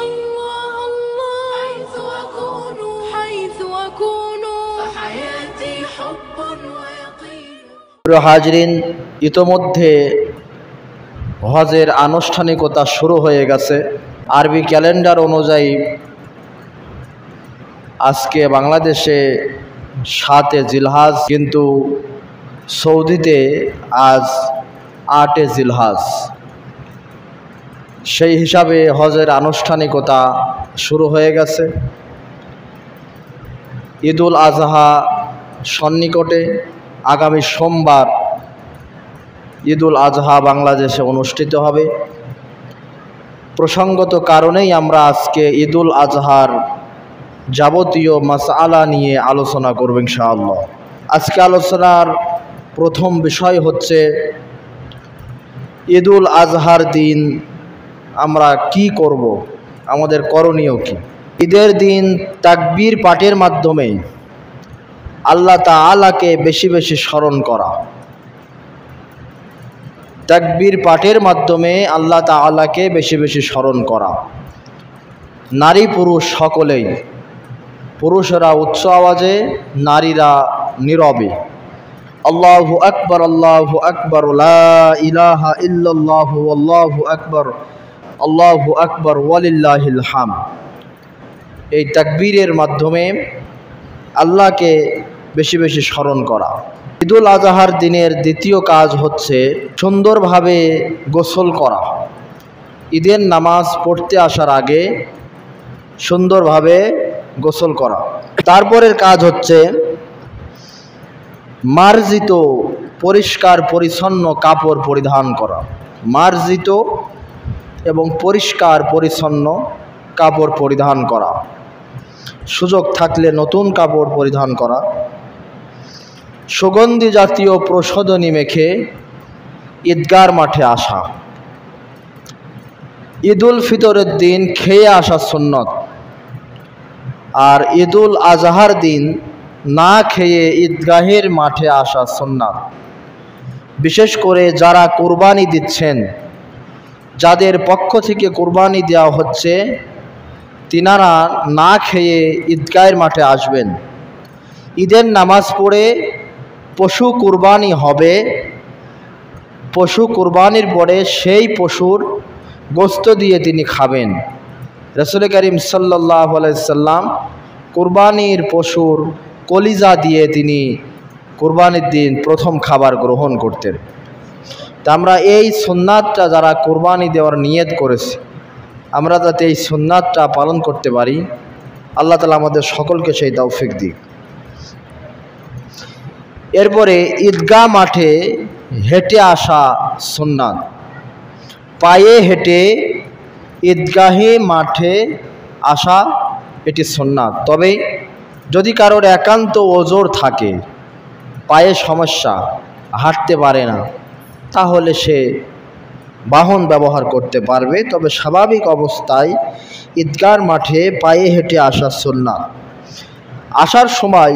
الله الله حيث أكون فحياتي حب ويقين। প্রিয় হাজরিন, ইতোমধ্যে হজের আনুষ্ঠানিকতা শুরু হয়ে গেছে। আরবি ক্যালেন্ডার অনুযায়ী আজকে বাংলাদেশে 7 জিলহাজ, কিন্তু সৌদিতে আজ 8 জিলহাজ। সেই হিসাবে হজের আনুষ্ঠানিকতা শুরু হয়ে গেছে। ঈদুল আজহা সন্নিকটে। আগামী সোমবার ঈদুল আজহা বাংলাদেশে অনুষ্ঠিত হবে। প্রসঙ্গত কারণেই আমরা আজকে ঈদুল আজহার যাবতীয় মাসআলা নিয়ে আলোচনা করব ইনশাআল্লাহ। আজকে আলোচনার প্রথম বিষয় হচ্ছে ঈদুল আজহার দিন আমরা কি করব, আমাদের করণীয় কি। ঈদের দিন তাকবীর পাঠের মাধ্যমে আল্লাহ তাআলাকে বেশি বেশি স্মরণ করা। তাকবীর পাঠের মাধ্যমে আল্লাহ তাআলাকে বেশি বেশি স্মরণ করা। নারী পুরুষ সকলেই, পুরুষেরা উচ্চ আওয়াজে, নারীরা নীরবে। আল্লাহু আকবার, আল্লাহু আকবার, লা ইলাহা ইল্লাল্লাহু আল্লাহু আকবার, আল্লাহু আকবার ওয়ালিল্লাহিল হামদ। এই তাকবীরের মাধ্যমে আল্লাহকে বেশি বেশি স্মরণ করা। ঈদুল আজহার দিনের দ্বিতীয় কাজ হচ্ছে সুন্দরভাবে গোসল করা। ঈদের নামাজ পড়তে আসার আগে সুন্দরভাবে গোসল করা। তারপরের কাজ হচ্ছে মার্জিত পরিষ্কার পরিচ্ছন্ন কাপড় পরিধান করা। মার্জিত এবং পরিষ্কার পরিচ্ছন্ন কাপড় পরিধান করা। সুযোগ থাকলে নতুন কাপড় পরিধান করা। সুগন্ধি জাতীয় প্রসাধনী মেখে ঈদগার মাঠে আসা। ঈদুল ফিতরের দিন খেয়ে আসা সুন্নত, আর ঈদুল আজহার দিন না খেয়ে ঈদগাহের মাঠে আসা সুন্নাত। বিশেষ করে যারা কুরবানি দিচ্ছেন, যাদের পক্ষ থেকে কুরবানি দেওয়া হচ্ছে, তিনারা না খেয়ে ঈদগাহের মাঠে আসবেন। ঈদের নামাজ পড়ে পশু কুরবানি হবে। পশু কুরবানির পরে সেই পশুর গোশত দিয়ে তিনি খাবেন। রাসূল করিম সাল্লাল্লাহু আলাইহি সাল্লাম কুরবানির পশুর কলিজা দিয়ে তিনি কুরবানির দিন প্রথম খাবার গ্রহণ করতেন। তা আমরা এই সুন্নাতটা যারা কুরবানি দেওয়ার নিয়ত করেছি, আমরা যাতে এই সুন্নাতটা পালন করতে পারি, আল্লাহ তাআলা আমাদের সকলকে সেই তৌফিক দিক। এরপরে ঈদগাহ মাঠে হেঁটে আসা সুন্নাত। পায়ে হেঁটে ঈদগাহে মাঠে আসা এটি সুন্নাত। তবে যদি কারোর একান্ত ওজর থাকে, পায়ে সমস্যা, হাঁটতে পারে না, তাহলে সে বাহন ব্যবহার করতে পারবে। তবে স্বাভাবিক অবস্থায় ঈদগাহ মাঠে পায়ে হেঁটে আসা সুন্নাত। আসার সময়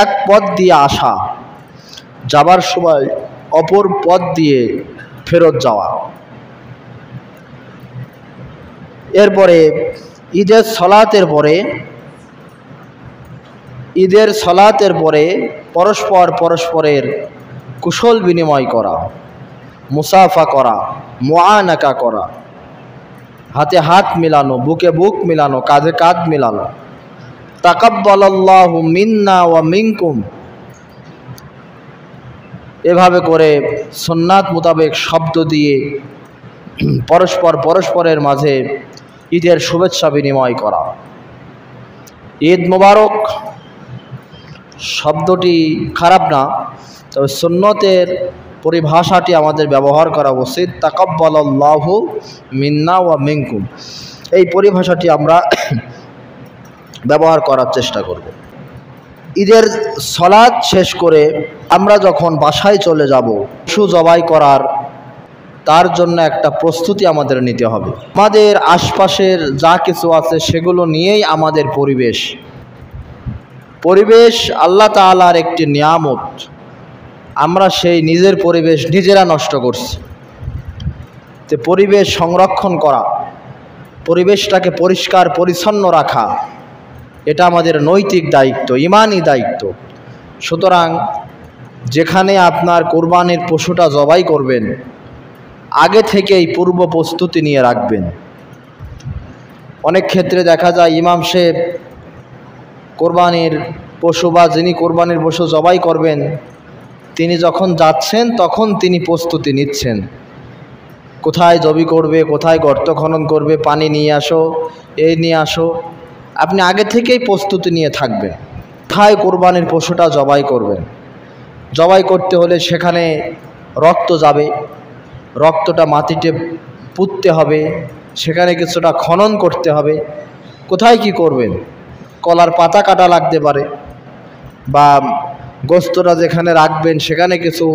এক পথ দিয়ে আসা, যাবার সময় অপর পথ দিয়ে ফেরত যাওয়া। এরপরে ঈদের সলাতের পরে পরস্পরের কুশল বিনিময় করা, মুসাফা করা, মুআনাকা করা, হাতে হাত মিলানো, বুকে বুক মিলানো, কাঁধে কাঁধ মিলানো। তাকাব্বালাল্লাহু মিন্না ওয়া মিনকুম, এভাবে করে সুন্নাত মোতাবেক শব্দ দিয়ে পরস্পরের মাঝে ঈদের শুভেচ্ছা বিনিময় করা। ঈদ মোবারক শব্দটি খারাপ না, তবে সুন্নতের পরিভাষাটি আমাদের ব্যবহার করা উচিত। তাকাব্বালাল্লাহু মিন্না ওয়া মিনকুম, এই পরিভাষাটি আমরা ব্যবহার করার চেষ্টা করব। ঈদের সালাত শেষ করে আমরা যখন বাসায় চলে যাব, পশু জবাই করার তার জন্য একটা প্রস্তুতি আমাদের নিতে হবে। আমাদের আশপাশের যা কিছু আছে সেগুলো নিয়েই আমাদের পরিবেশ আল্লাহ তাআলার একটি নিয়ামত। আমরা সেই নিজের পরিবেশ নিজেরা নষ্ট করছি। তো পরিবেশ সংরক্ষণ করা, পরিবেশটাকে পরিষ্কার পরিচ্ছন্ন রাখা, এটা আমাদের নৈতিক দায়িত্ব, ঈমানি দায়িত্ব। সুতরাং যেখানে আপনার কোরবানির পশুটা জবাই করবেন, আগে থেকেই পূর্ব প্রস্তুতি নিয়ে রাখবেন। অনেক ক্ষেত্রে দেখা যায় ইমাম সাহেব কোরবানির পশু বা যিনি কোরবানির পশু জবাই করবেন, তিনি যখন যাচ্ছেন তখন তিনি প্রস্তুতি নিচ্ছেন, কোথায় জবি করবে, কোথায় গর্ত খনন করবে, পানি নিয়ে আসো, এই নিয়ে আসো। আপনি আগে থেকেই প্রস্তুতি নিয়ে থাকবেন। কোথায় কোরবানির পশুটা জবাই করবেন, জবাই করতে হলে সেখানে রক্ত যাবে, রক্তটা মাটিতে পুঁততে হবে, সেখানে কিছুটা খনন করতে হবে। কোথায় কি করবেন, কলার পাতা কাটা লাগতে পারে, বা গোস্তটা যেখানে রাখবেন সেখানে কিছু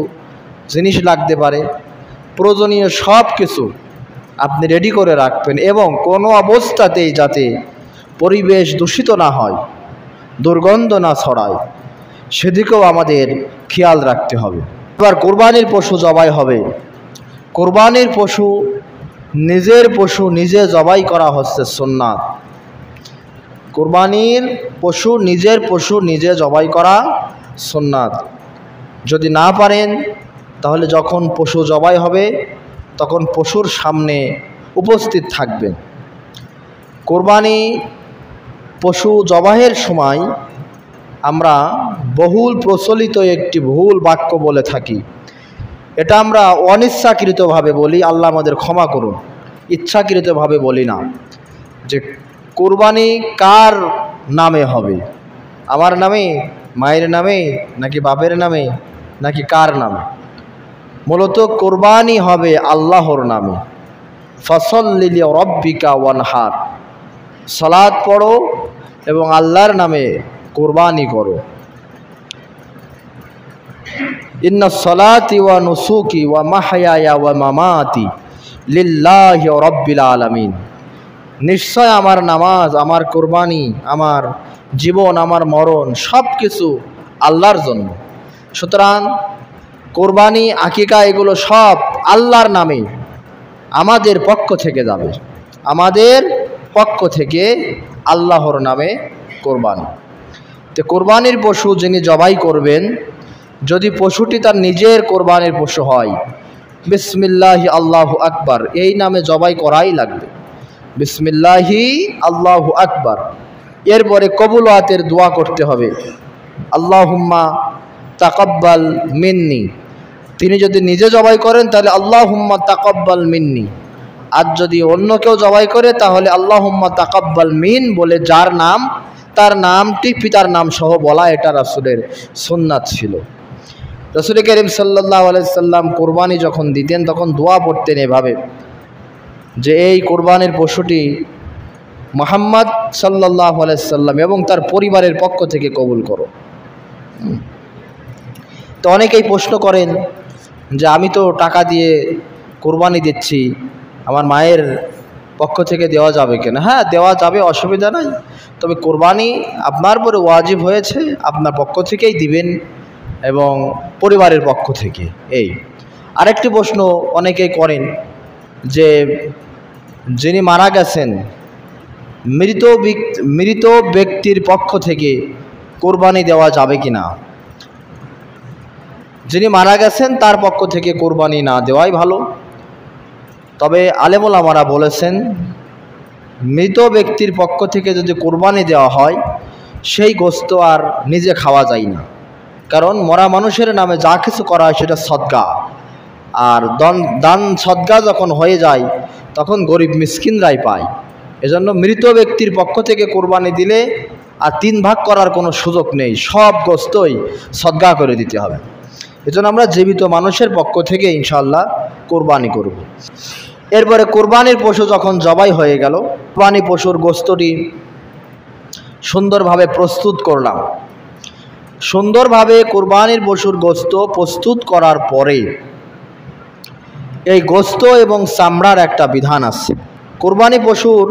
জিনিস লাগতে পারে। প্রয়োজনীয় সব কিছু আপনি রেডি করে রাখবেন, এবং কোনো অবস্থাতেই যাতে পরিবেশ দূষিত না হয়, দুর্গন্ধ না ছড়ায়, সেদিকেও আমাদের খেয়াল রাখতে হবে। এবার কোরবানির পশু জবাই হবে। কোরবানির পশু, নিজের পশু নিজে জবাই করা হচ্ছে সুন্নাত। কোরবানির পশু, নিজের পশু নিজে জবাই করা সুন্নাত। যদি না পারেন তাহলে যখন পশু জবাই হবে তখন পশুর সামনে উপস্থিত থাকবেন। কোরবানি পশু জবাইয়ের সময় আমরা বহুল প্রচলিত একটি ভুল বাক্য বলে থাকি, এটা আমরা অনিচ্ছাকৃতভাবে বলি, আল্লাহ আমাদের ক্ষমা করুন, ইচ্ছাকৃতভাবে বলি না, যে কোরবানি কার নামে হবে, আমার নামে, মায়ের নামে, নাকি বাপের নামে, নাকি কার নামে। মূলত কোরবানি হবে আল্লাহর নামে। ফসল্লি লিরাব্বিকা ওয়ানহার, সালাত পড়ো এবং আল্লাহর নামে কোরবানি করো। ইন্না সলাতি ওয়া নুসুকি ওয়া মাহইয়ায়া ওয়া মামাতি লিল্লাহি রাব্বিল আলামিন। নিশ্চয় আমার নামাজ, আমার কোরবানি, আমার জীবন, আমার মরণ সব কিছু আল্লাহর জন্য। সুতরাং কোরবানি, আকিকা এগুলো সব আল্লাহর নামে আমাদের পক্ষ থেকে যাবে, আমাদের পক্ষ থেকে আল্লাহর নামে কোরবানি। তো কোরবানির পশু যিনি জবাই করবেন, যদি পশুটি তার নিজের কোরবানির পশু হয়, বিসমিল্লাহি আল্লাহু আকবার এই নামে জবাই করাই লাগবে। বিসমিল্লাহি আল্লাহু আকবার। এরপরে কবুলাতের দোয়া করতে হবে, আল্লাহুম্মা তাকাব্বাল মিন্নি। তিনি যদি নিজে জবাই করেন তাহলে আল্লাহুম্মা তাকাব্বাল মিন্নি, আর যদি অন্য কেউ জবাই করে তাহলে আল্লাহুম্মা তাকাব্বাল মিন বলে যার নাম, তার নামটি পিতার নাম সহ বলা, এটা রাসূলের সুন্নাত ছিল। রাসূল করিম সাল্লাল্লাহু আলাইহি সাল্লাম কোরবানি যখন দিতেন তখন দোয়া পড়তেন এভাবে, যে এই কোরবানির পশুটি মুহাম্মদ সাল্লাল্লাহু আলাইহি সাল্লাম এবং তার পরিবারের পক্ষ থেকে কবুল করো। তো অনেকেই প্রশ্ন করেন যে আমি তো টাকা দিয়ে কোরবানি দিচ্ছি, আমার মায়ের পক্ষ থেকে দেওয়া যাবে কেন? হ্যাঁ, দেওয়া যাবে, অসুবিধা নাই। তবে কোরবানি আপনার পরে ওয়াজিব হয়েছে, আপনার পক্ষ থেকেই দিবেন এবং পরিবারের পক্ষ থেকে। এই আরেকটি প্রশ্ন অনেকেই করেন যে যিনি মারা গেছেন, মৃত ব্যক্তির পক্ষ থেকে কোরবানি দেওয়া যাবে কি না? যিনি মারা গেছেন তার পক্ষ থেকে কোরবানি না দেওয়াই ভালো। তবে আলেম ওলামারা বলেছেন, মৃত ব্যক্তির পক্ষ থেকে যদি কোরবানি দেওয়া হয় সেই গোশত আর নিজে খাওয়া যায় না, কারণ মরা মানুষের নামে যা কিছু করা হয় সেটা সদকা, আর দান সদকা যখন হয়ে যায় তখন গরিব মিসকিনরাই পায়। এজন্য মৃত ব্যক্তির পক্ষ থেকে কোরবানি দিলে আর 3 ভাগ করার কোনো সুযোগ নেই, সব গোশতই সদকা করে দিতে হবে। এজন্য আমরা জীবিত মানুষের পক্ষ থেকে ইনশাআল্লাহ কোরবানি করব। এরপরে কোরবানির পশু যখন জবাই হয়ে গেল, কোরবানি পশুর গোশতটি সুন্দরভাবে প্রস্তুত করলাম। সুন্দরভাবে কোরবানির পশুর গোশত প্রস্তুত করার পরে এই গোশত এবং চামড়ার একটা বিধান আছে। কোরবানি পশুর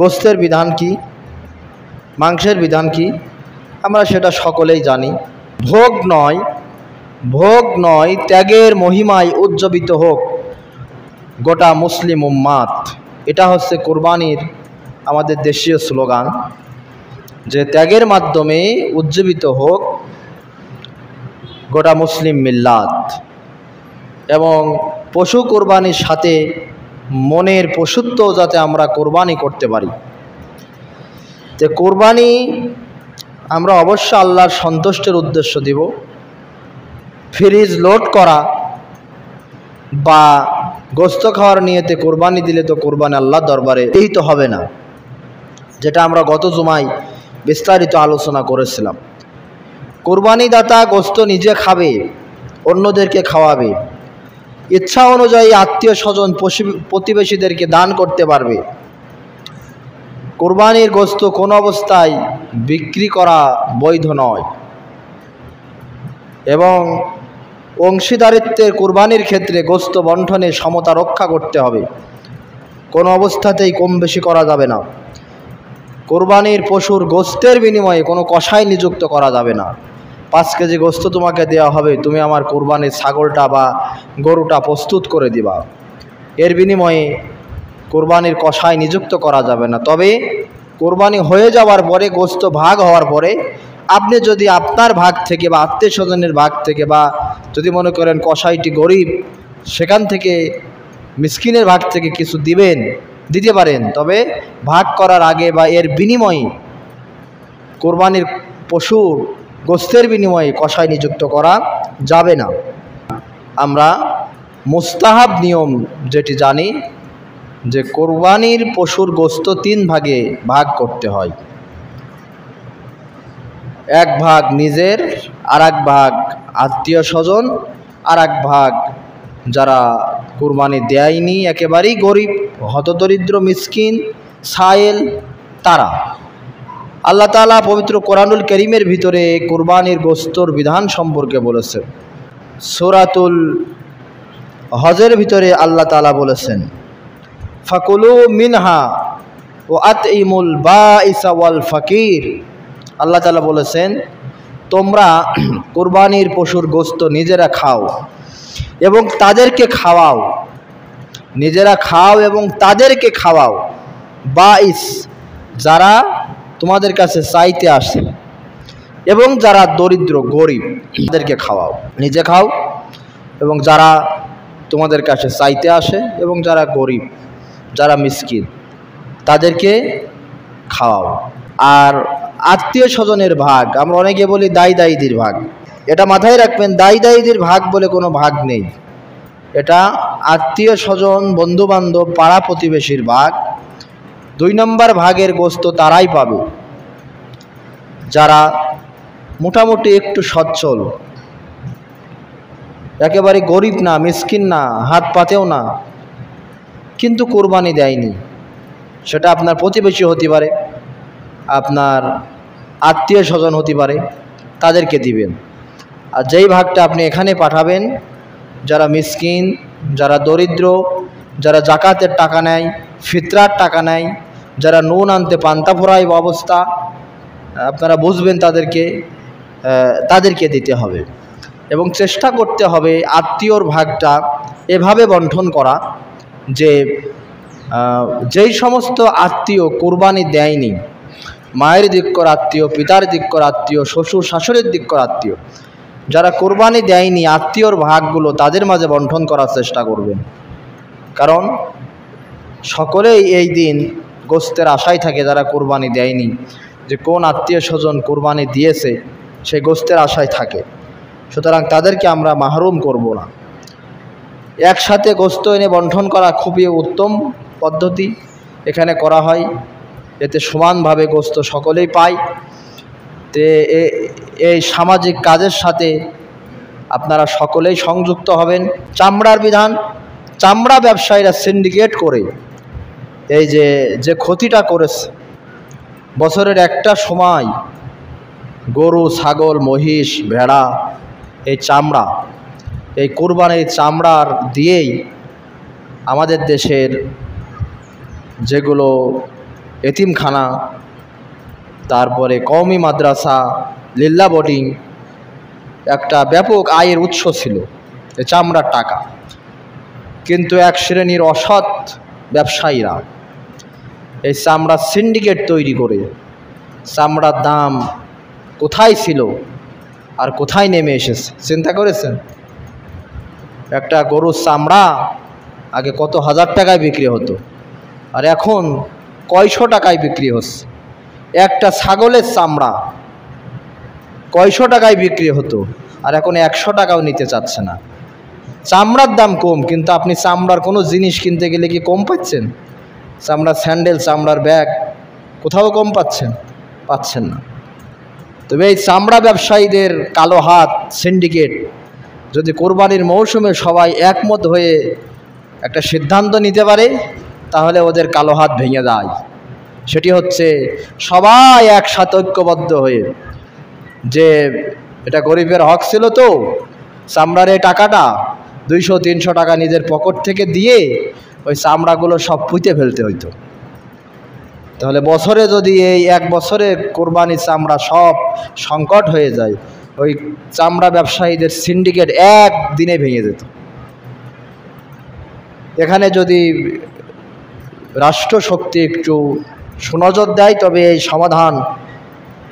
গোশতের বিধান কি, মাংসের বিধান কি, আমরা সেটা সকলেই জানি। ভোগ নয়, ত্যাগের মহিমায় উজ্জীবিত হোক গোটা মুসলিম উম্মাত। এটা হচ্ছে কোরবানির আমাদের দেশীয় স্লোগান, যে ত্যাগের মাধ্যমে উজ্জীবিত হোক গোটা মুসলিম মিল্লাত। এবং পশু কোরবানির সাথে মনের পশুত্ব যাতে আমরা কোরবানি করতে পারি। তো কোরবানি আমরা অবশ্য আল্লাহর সন্তুষ্টের উদ্দেশ্য দিব। ফ্রিজ লোড করা বা গোস্ত খাওয়ার নিয়েতে কোরবানি দিলে তো কোরবানি আল্লাহর দরবারে এই তো হবে না, যেটা আমরা গত জুমায় বিস্তারিত আলোচনা করেছিলাম। কোরবানি দাতা গোস্ত নিজে খাবে, অন্যদেরকে খাওয়াবে, ইচ্ছা অনুযায়ী আত্মীয় স্বজন প্রতিবেশীদেরকে দান করতে পারবে। কোরবানির গোস্ত কোনো অবস্থায় বিক্রি করা বৈধ নয়। এবং অংশীদারিত্বের কোরবানির ক্ষেত্রে গোস্ত বণ্টনে সমতা রক্ষা করতে হবে, কোনো অবস্থাতেই কম বেশি করা যাবে না। কোরবানির পশুর গোস্তের বিনিময়ে কোনো কসাই নিযুক্ত করা যাবে না। 5 কেজি গোস্ত তোমাকে দেওয়া হবে, তুমি আমার কোরবানির ছাগলটা বা গরুটা প্রস্তুত করে দিবা, এর বিনিময়ে কোরবানির কসাই নিযুক্ত করা যাবে না। তবে কোরবানি হয়ে যাওয়ার পরে, গোস্ত ভাগ হওয়ার পরে, আপনি যদি আপনার ভাগ থেকে বা আত্মীয় স্বজনের ভাগ থেকে, বা যদি মনে করেন কসাইটি গরিব, সেখান থেকে মিসকিনের ভাগ থেকে কিছু দিতে পারেন। তবে ভাগ করার আগে বা এর বিনিময়ে, কোরবানির পশুর গোস্তের বিনিময়ে কসাই নিযুক্ত করা যাবে না। আমরা মুস্তাহাব নিয়ম যেটি জানি, যে কোরবানির পশুর গোস্ত 3 ভাগে ভাগ করতে হয়। 1 ভাগ নিজের, আর 1 ভাগ আত্মীয় স্বজন, আর 1 ভাগ যারা কোরবানি দেয়নি, একেবারেই গরিব, হতদরিদ্র, মিসকিন, সায়েল, তারা। আল্লাহ তাআলা পবিত্র কোরআনুল কারীমের ভিতরে কোরবানির গোস্তর বিধান সম্পর্কে বলেছেন। সূরাতুল হজের ভিতরে আল্লাহ তাআলা বলেছেন, ফাকুলু মিনহা ওয়া আতইমুল বাঈসা ওয়াল ফাকির। আল্লাহ তাআলা বলেছেন, তোমরা কোরবানির পশুর গোস্ত নিজেরা খাও এবং তাদেরকে খাওয়াও। নিজেরা খাও এবং তাদেরকে খাওয়াও। বাঈস, যারা তোমাদের কাছে চাইতে আসে এবং যারা দরিদ্র গরিব, তাদেরকে খাওয়াও। নিজে খাও এবং যারা তোমাদের কাছে চাইতে আসে এবং যারা গরিব, যারা মিসকিন, তাদেরকে খাওয়াও। আর আত্মীয় স্বজনের ভাগ, আমরা অনেকে বলি দাই দাইদির ভাগ, এটা মাথায় রাখবেন, দাই দাইদির ভাগ বলে কোনো ভাগ নেই। এটা আত্মীয় স্বজন, বন্ধুবান্ধব, পাড়া প্রতিবেশীর ভাগ। 2 নম্বর ভাগের গোস্ত তারাই পাবে যারা মোটামুটি একটু সচ্ছল, একেবারে গরিব না, মিসকিন না, হাত পাতেও না, কিন্তু কোরবানি দেয়নি। সেটা আপনার প্রতিবেশী হতে পারে, আপনার আত্মীয় স্বজন হতে পারে, তাদেরকে দিবেন। আর যেই ভাগটা আপনি এখানে পাঠাবেন, যারা মিসকিন, যারা দরিদ্র, যারা জাকাতের টাকা নেয়, ফিতরার টাকা নেয়, যারা নুন আনতে পান্তা ফোরাই অবস্থা, আপনারা বুঝবেন, তাদেরকে দিতে হবে। এবং চেষ্টা করতে হবে আত্মীয়র ভাগটা এভাবে বণ্টন করা, যে যেই সমস্ত আত্মীয় কোরবানি দেয়নি, মায়ের দিককর আত্মীয়, পিতার দিককর আত্মীয়, শ্বশুর শাশুড়ির দিককর আত্মীয়, যারা কোরবানি দেয়নি, আত্মীয়র ভাগগুলো তাদের মাঝে বণ্টন করার চেষ্টা করবেন। কারণ সকলেই এই দিন গোস্তের আশায় থাকে, যারা কোরবানি দেয়নি, যে কোন আত্মীয় স্বজন কোরবানি দিয়েছে, সেই গোস্তের আশায় থাকে। সুতরাং তাদেরকে আমরা মাহরুম করব না। একসাথে গোস্ত এনে বণ্টন করা খুবই উত্তম পদ্ধতি এখানে করা হয়, এতে সমানভাবে গোস্ত সকলেই পায়। তে এই সামাজিক কাজের সাথে আপনারা সকলেই সংযুক্ত হবেন। চামড়ার বিধান, চামড়া ব্যবসায়ীরা সিন্ডিকেট করে এই যে ক্ষতিটা করেছে, বছরের একটা সময় গরু, ছাগল, মহিষ, ভেড়া, এই চামড়া, এই কোরবানির চামড়ার দিয়েই আমাদের দেশের যেগুলো এতিমখানা, তারপরে কওমি মাদ্রাসা, লিল্লা বোর্ডিং, একটা ব্যাপক আয়ের উৎস ছিল এই চামড়ার টাকা। কিন্তু এক শ্রেণীর অসৎ ব্যবসায়ীরা এই চামড়ার সিন্ডিকেট তৈরি করে চামড়ার দাম কোথায় ছিল আর কোথায় নেমে এসেছে চিন্তা করেছেন? একটা গরুর চামড়া আগে কত হাজার টাকায় বিক্রি হতো, আর এখন কয়শো টাকায় বিক্রি হচ্ছে। একটা ছাগলের চামড়া কয়শো টাকায় বিক্রি হতো, আর এখন 100 টাকাও নিতে চাচ্ছে না। চামড়ার দাম কম, কিন্তু আপনি চামড়ার কোনো জিনিস কিনতে গেলে কি কম পাচ্ছেন? চামড়ার স্যান্ডেল, চামড়ার ব্যাগ কোথাও কম পাচ্ছেন না। তবে এই চামড়া ব্যবসায়ীদের কালো হাত সিন্ডিকেট যদি কোরবানির মৌসুমে সবাই একমত হয়ে একটা সিদ্ধান্ত নিতে পারে, তাহলে ওদের কালো হাত ভেঙে যায়। সেটি হচ্ছে সবাই একসাথে ঐক্যবদ্ধ হয়ে, যে এটা গরিবের হক ছিল, তো চামড়ার এই টাকাটা 200-300 টাকা নিজের পকেট থেকে দিয়ে ওই চামড়াগুলো সব পুঁতে ফেলতে হইতো। তাহলে বছরে যদি এই 1 বছরে কোরবানির চামড়া সব সংকট হয়ে যায়, ওই চামড়া ব্যবসায়ীদের সিন্ডিকেট একদিনে ভেঙে যেত। এখানে যদি রাষ্ট্রশক্তি একটু সুনজর দেয়, তবে এই সমাধান,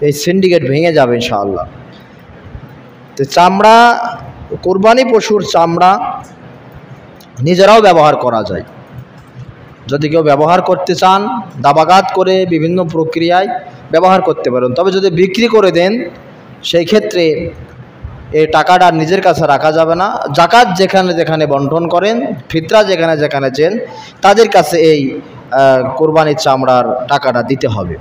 এই সিন্ডিকেট ভেঙে যাবে ইনশাআল্লাহ। তো চামড়া, কোরবানি পশুর চামড়া নিজেরাও ব্যবহার করা যায়। যদি কেউ ব্যবহার করতে চান, দাবাগাত করে বিভিন্ন প্রক্রিয়ায় ব্যবহার করতে পারেন। তবে যদি বিক্রি করে দেন, সেই ক্ষেত্রে এই টাকাটা নিজের কাছে রাখা যাবে না। জাকাত যেখানে যেখানে বন্টন করেন, ফিতরা যেখানে যেখানে দেন, তাদের কাছে এই কোরবানির চামড়ার টাকাটা দিতে হবে।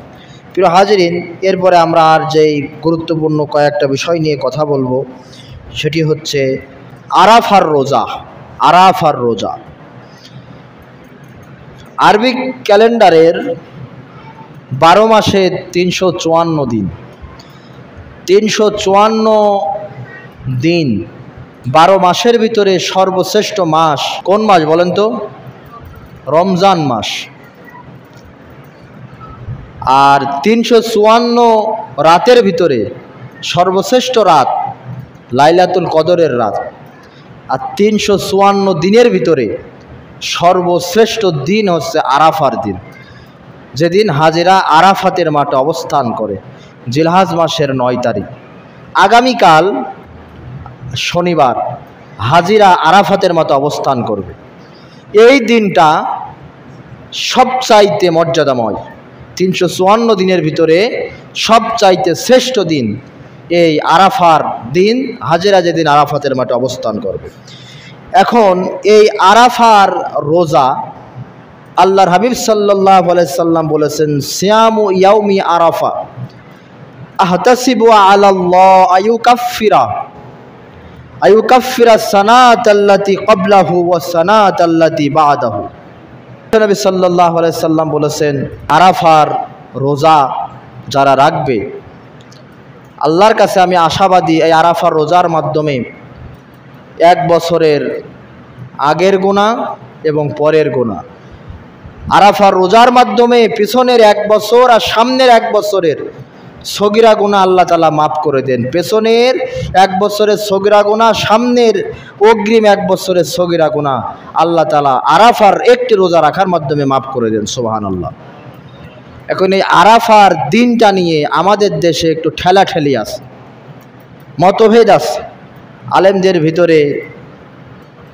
প্রিয় হাজিরিন, এরপরে আমরা আর যেই গুরুত্বপূর্ণ কয়েকটা বিষয় নিয়ে কথা বলবো, সেটি হচ্ছে আরাফার রোজা। আরাফার রোজা আরবি ক্যালেন্ডারের 12 মাসে 354 দিন। 354 দিন 12 মাসের ভিতরে সর্বশ্রেষ্ঠ মাস কোন মাস বলেন তো? রমজান মাস। আর 354 রাতের ভিতরে সর্বশ্রেষ্ঠ রাত লাইলাতুল কদরের রাত। আর 354 দিনের ভিতরে সর্বশ্রেষ্ঠ দিন হচ্ছে আরাফার দিন, যেদিন হাজিরা আরাফাতের মাঠে অবস্থান করে, জিলহজ মাসের 9 তারিখ। আগামীকাল শনিবার হাজিরা আরাফাতের মতো অবস্থান করবে। এই দিনটা সবচাইতে মর্যাদাময়। 354 দিনের ভিতরে সবচাইতে শ্রেষ্ঠ দিন এই আরাফার দিন, হাজিরা যেদিন আরাফাতের মাঠে অবস্থান করবে। এখন এই আরাফার রোজা আল্লাহর হাবিব সাল্লাল্লাহু আলাইহি সাল্লাম বলেছেন, সিয়ামু ইয়াউমি আরাফা আহতাসিবু আলাল্লাহ আয়ুকাফিরা সানাতাল্লাতি ক্বাবলাহু ওয়াস সানাতাল্লাতি বা'দাহু। নবী সাল্লাল্লাহু আলাইহি সাল্লাম বলেছেন, আরাফার রোজা যারা রাখবে, আল্লাহর কাছে আমি আশাবাদী এই আরাফার রোজার মাধ্যমে 1 বছরের আগের গুনাহ এবং পরের গুনাহ, আরাফার রোজার মাধ্যমে পিছনের 1 বছর আর সামনের 1 বছরের সগীরা গুনাহ আল্লাহ তাআলা মাফ করে দেন। পেছনের 1 বছরের সগীরা গুনাহ, সামনের অগ্রিম 1 বছরের সগীরা গুনাহ আল্লাহ তাআলা আরাফার একটি রোজা রাখার মাধ্যমে মাফ করে দেন। সুবহানাল্লাহ। এখন এই আরাফার দিনটা নিয়ে আমাদের দেশে একটু ঠেলাঠেলি আছে, মতভেদ আছে, আলেমদের ভিতরে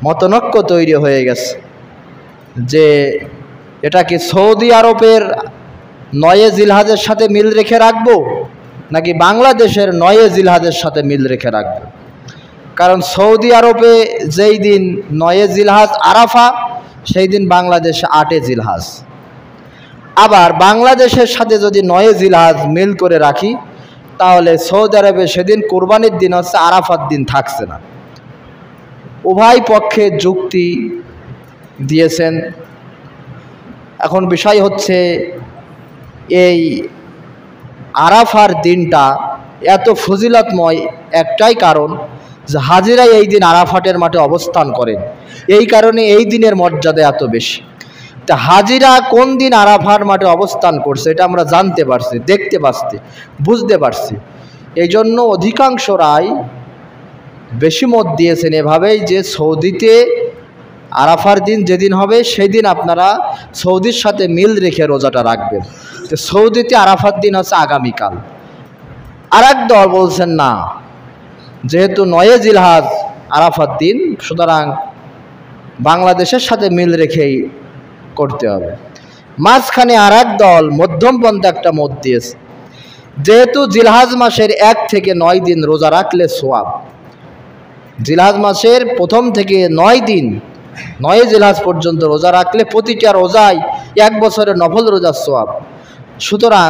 মতনৈক্য তৈরি হয়ে গেছে যে এটা কি সৌদি আরবের 9 জিলহজের সাথে মিল রেখে রাখবো, নাকি বাংলাদেশের 9 জিলহজের সাথে মিল রেখে রাখবো। কারণ সৌদি আরবে যেই দিন 9 জিলহজ আরাফা, সেই দিন বাংলাদেশে 8 জিলহজ। আবার বাংলাদেশের সাথে যদি 9 জিলহজ মিল করে রাখি, তাহলে সৌদি আরবে সেদিন কোরবানির দিন হচ্ছে, আরাফার দিন থাকছে না। উভয় পক্ষে যুক্তি দিয়েছেন। এখন বিষয় হচ্ছে, এই আরাফার দিনটা এত ফজিলতময় একটাই কারণ যে হাজিরাই এই দিন আরাফাতের মাঠে অবস্থান করেন, এই কারণে এই দিনের মর্যাদা এত বেশি। তা হাজিরা কোন দিন আরাফার মাঠে অবস্থান করছে এটা আমরা জানতে পারছি, দেখতে পাচ্ছি, বুঝতে পারছি। এই জন্য অধিকাংশ রায় বেশি মত দিয়েছেন এভাবেই যে সৌদিতে আরাফার দিন যেদিন হবে সেই দিন আপনারা সৌদির সাথে মিল রেখে রোজাটা রাখবেন। তো সৌদিতে আরাফার দিন হচ্ছে আগামীকাল। আর এক দল বলছেন না, যেহেতু 9 জিলহজ আরাফার দিন, সুতরাং বাংলাদেশের সাথে মিল রেখেই করতে হবে। মাঝখানে আর এক দল মধ্যমপন্থা একটা মত দিয়েছে, যেহেতু জিলহজ মাসের 1 থেকে 9 দিন রোজা রাখলে সোয়াব, জিলহজ মাসের প্রথম থেকে 9 দিন 9 জিলহজ পর্যন্ত রোজা রাখলে প্রতিটা রোজায় 1 বছরের নফল রোজার সোয়াব। সুতরাং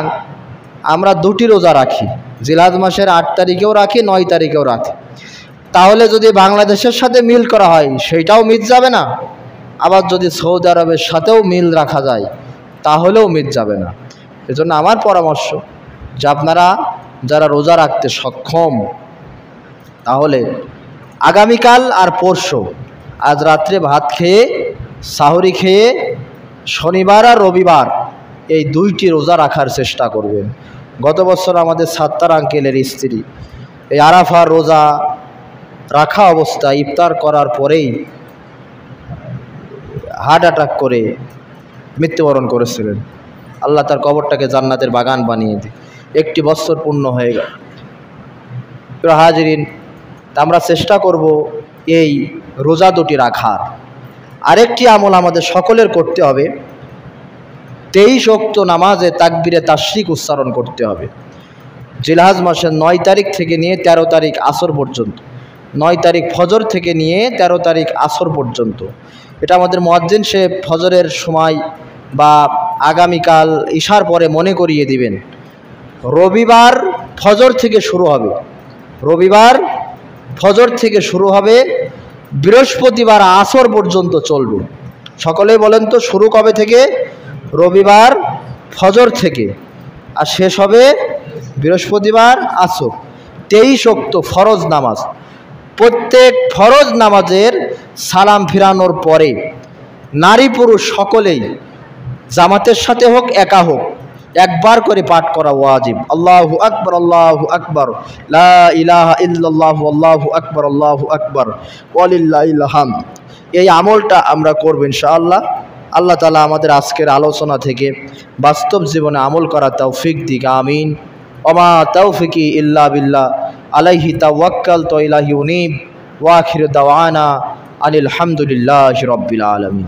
আমরা 2টি রোজা রাখি, জিলহজ মাসের 8 তারিখেও রাখি, 9 তারিখেও রাখি। তাহলে যদি বাংলাদেশের সাথে মিল করা হয় সেইটাও মিট যাবে না, আবার যদি সৌদি আরবের সাথেও মিল রাখা যায় তাহলেও মিট যাবে না। এজন্য আমার পরামর্শ যে আপনারা যারা রোজা রাখতে সক্ষম, তাহলে আগামীকাল আর পরশু, আজ রাত্রে ভাত খেয়ে সাহরি খেয়ে শনিবার আর রবিবার এই 2টি রোজা রাখার চেষ্টা করবেন। গত বছর আমাদের সাত্তার আঙ্কেলের স্ত্রী এই আরাফার রোজা রাখা অবস্থায় ইফতার করার পরেই হার্ট অ্যাটাক করে মৃত্যুবরণ করেছিলেন। আল্লাহ তার কবরটাকে জান্নাতের বাগান বানিয়ে দিই। 1 বছর পূর্ণ হয়ে গেল। হাজিরিন, আমরা চেষ্টা করব এই রোজা 2টি রাখার। আরেকটি আমল আমাদের সকলের করতে হবে, 23 ওয়াক্ত নামাজে তাকবীরে তাশরিক উচ্চারণ করতে হবে। জিলহজ মাসের 9 তারিখ থেকে নিয়ে 13 তারিখ আসর পর্যন্ত, 9 তারিখ ফজর থেকে নিয়ে 13 তারিখ আসর পর্যন্ত। এটা আমাদের মুয়াজ্জিন সাহেব ফজরের সময় বা আগামীকাল ইশার পরে মনে করিয়ে দিবেন। রবিবার ফজর থেকে শুরু হবে, রবিবার ফজর থেকে শুরু হবে, বৃহস্পতিবার আসর পর্যন্ত চলবে। সকলেই বলেন তো, শুরু কবে থেকে? রবিবার ফজর থেকে, আর শেষ হবে বৃহস্পতিবার আসর। 23 ওয়াক্ত ফরজ নামাজ। প্রত্যেক ফরজ নামাজের সালাম ফিরানোর পরে নারী পুরুষ সকলেই জামাতের সাথে হোক একা হোক একবার করে পাঠ করা ওয়াজিব। আল্লাহু আকবার, আল্লাহু আকবার, লা ইলাহা ইল্লাল্লাহু, আল্লাহু আকবার, আল্লাহু আকবার, ওয়ালিল্লাহিল হামদ। এই আমলটা আমরা করব ইনশাআল্লাহ। আল্লাহ তাআলা আমাদের আজকের আলোচনা থেকে বাস্তব জীবনে আমল করার তৌফিক দিক। আমিন। ওমা তৌফিকি ইল্লা বিল্লাহ, আলাইহি তাওয়াক্কালতু ওয়া ইলাইহি উনীব। ওয়া আখিরু দাওয়ানা আনিল হামদুলিল্লাহি রাব্বিল আলামিন।